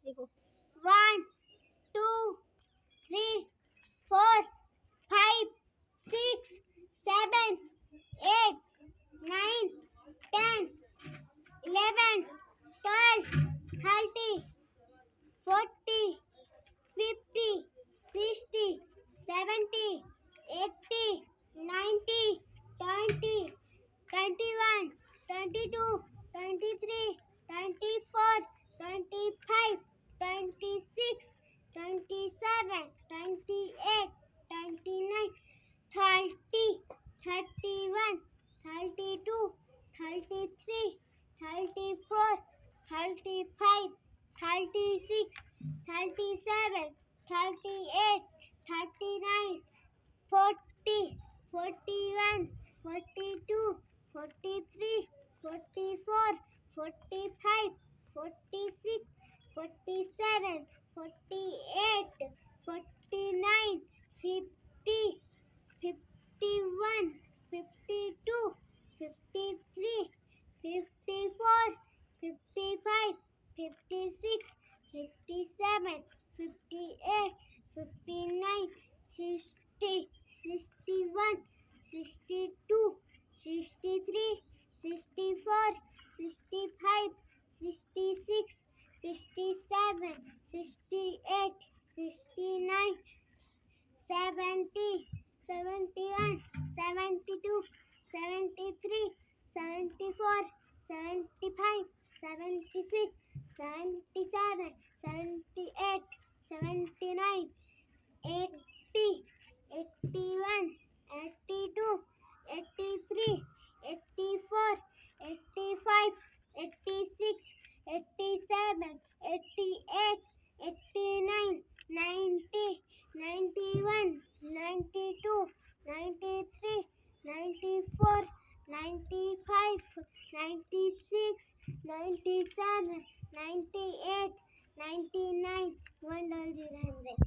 1, 2, 3, 4, 5, 6, 7, 8, 9, 10, 11, 12, 13, 40, 50, 60, 70, 80, 90, 20, 21, 22, 23, 24, 25, 26, 27, 28, 29, 30, 31, 32, 33, 34, 35, 36, 37, 38, 39, 40, 41, 42, 43, 44, 45, 46, 47, 48, 49, 50, 51, 52, 53, 54, 55, 56, 57, 58, 59, 60, 61, 62, 63, 64, 65, 66, 67, 68, 69, 70, 71, 72, 73, 74, 75, 76, 77, 78, 79, 80, 81, 82, 83, 84, 85, 86, 87, 88, 89, 90, 91, 92, 93, 94, 95, 96, 97, 98, 99, 100.